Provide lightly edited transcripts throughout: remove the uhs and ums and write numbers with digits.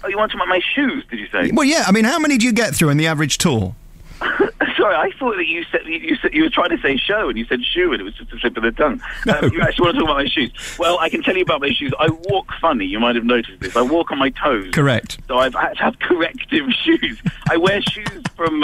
Oh, you want to talk about my shoes, did you say? Well, yeah, I mean, how many do you get through in the average tour? Sorry, I thought that you were trying to say show and you said shoe and it was just a slip of the tongue. No. You actually want to talk about my shoes? Well, I can tell you about my shoes. I walk funny. You might have noticed this. I walk on my toes. Correct. So I've had to have corrective shoes. I wear shoes from.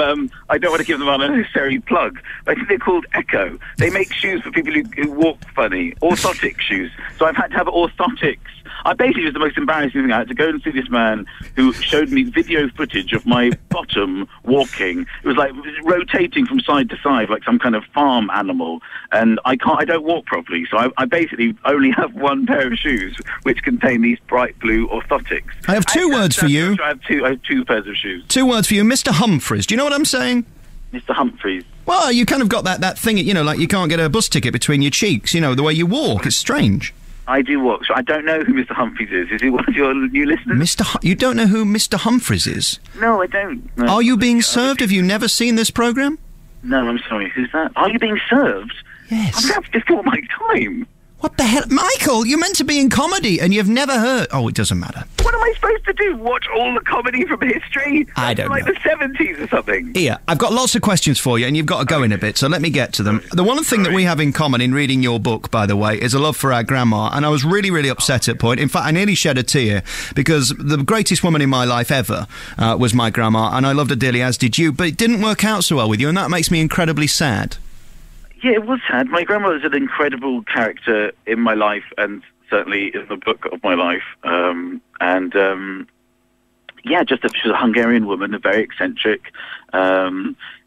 I don't want to give them an unnecessary plug. But I think they're called Echo. They make shoes for people who walk funny. Orthotic shoes. So I've had to have orthotics. I basically was the most embarrassing thing. I had to go and see this man who showed me video footage of my bottom walking. It was like rotating from side to side like some kind of farm animal. And I don't walk properly. So I basically only have one pair of shoes which contain these bright blue orthotics. I have two words for you. I have two pairs of shoes. 2 words for you. Mr. Humphreys. Do you know what I'm saying? Mr. Humphreys. Well, you kind of got that thing, you know, like you can't get a bus ticket between your cheeks, you know, the way you walk. It's strange. I do walk, so I don't know who Mr. Humphreys is. Is he one of your new listeners? You don't know who Mr. Humphreys is? No, I don't. No. Are you being served? Have you never seen this programme? No, I'm sorry. Who's that? Are you being served? Yes. I'm going to have before my time. What the hell? Michael, you're meant to be in comedy and you've never heard... Oh, it doesn't matter. What am I supposed to do? Watch all the comedy from history? I don't know. Like the 70s or something? Here, I've got lots of questions for you and you've got to go in a bit, so let me get to them. The one thing that we have in common in reading your book, by the way, is a love for our grandma, and I was really, really upset at a point. In fact, I nearly shed a tear because the greatest woman in my life ever was my grandma, and I loved her dearly, as did you, but it didn't work out so well with you, and that makes me incredibly sad. Yeah, it was sad. My grandma was an incredible character in my life and certainly in the book of my life. She was a Hungarian woman, very eccentric,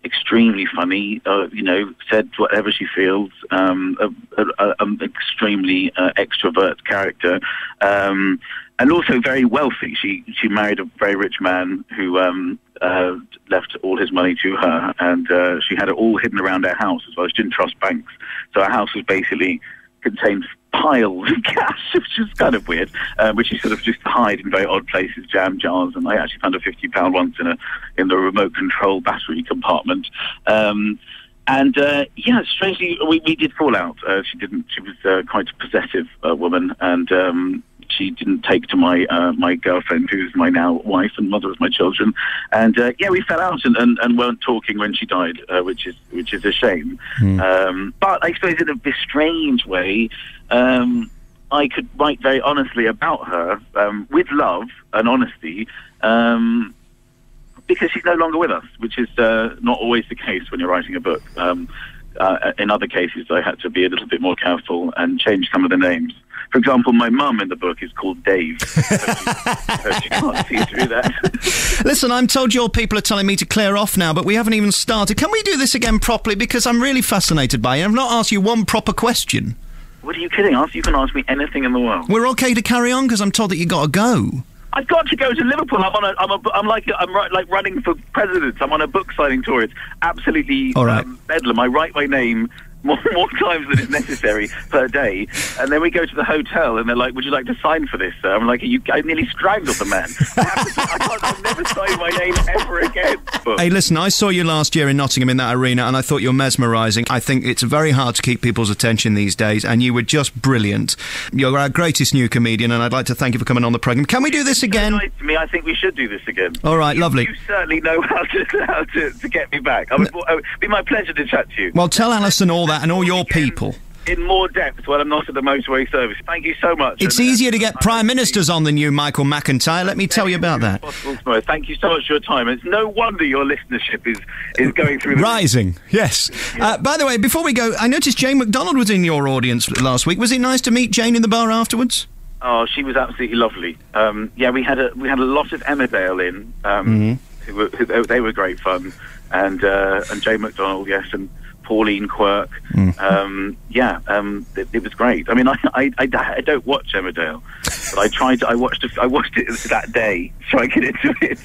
extremely funny, said whatever she feels, extremely extrovert character, and also very wealthy. She married a very rich man who left all his money to her, and she had it all hidden around her house as well. She didn't trust banks, so her house was basically contained piles of cash, which is kind of weird, which she sort of just hide in very odd places, jam jars, and I actually found a £50 once in the remote control battery compartment. Strangely, we did fall out. She was quite a possessive woman, and she didn't take to my girlfriend, who's my now wife and mother of my children, and we fell out and weren't talking when she died, which is a shame. But I suppose in a strange way, I could write very honestly about her, with love and honesty, because she's no longer with us, which is not always the case when you're writing a book. In other cases, I had to be a little bit more careful and change some of the names. For example, my mum in the book is called Dave. So she can't see through that. Listen, I'm told your people are telling me to clear off now, but we haven't even started. Can we do this again properly? Because I'm really fascinated by it. I've not asked you one proper question. What are you kidding? You can ask me anything in the world. We're okay to carry on because I'm told that you got to go. I've got to go to Liverpool. I'm like running for president. I'm on a book signing tour. It's absolutely bedlam. I write my name more times than is necessary per day, and then we go to the hotel and they're like, would you like to sign for this, sir? I'm like, I nearly strangled the man. I'll never sign my name ever again. Hey, listen, I saw you last year in Nottingham in that arena and I thought you're mesmerising. I think it's very hard to keep people's attention these days, and you were just brilliant. You're our greatest new comedian, and I'd like to thank you for coming on the programme. Can we do this again? Nice to me. I think we should do this again. All right, lovely. You certainly know how to get me back. It would be my pleasure to chat to you. Well, tell Alison all that and all your people. In more depth when I'm not at the motorway service. Thank you so much. It's easier to get Prime Ministers on than you, Michael McIntyre. Let me tell you about that. Thank you so much for your time. It's no wonder your listenership is going through... Rising, yes. By the way, before we go, I noticed Jane McDonald was in your audience last week. Was it nice to meet Jane in the bar afterwards? Oh, she was absolutely lovely. We had a lot of Emmerdale in. They were great fun. And Jane McDonald, yes, and Pauline Quirk. It was great. I mean, I don't watch Emmerdale, but I watched it that day, trying to get into it.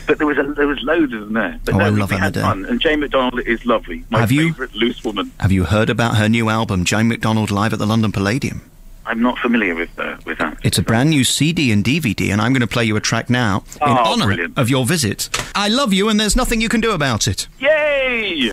But there was loads of them there. But I love we had Emmerdale. fun. And Jane McDonald is lovely. My favourite loose woman. Have you heard about her new album, Jane McDonald Live at the London Palladium? I'm not familiar with that. It's a brand new CD and DVD, and I'm going to play you a track now in honour of your visit. I love you, and there's nothing you can do about it. Yay!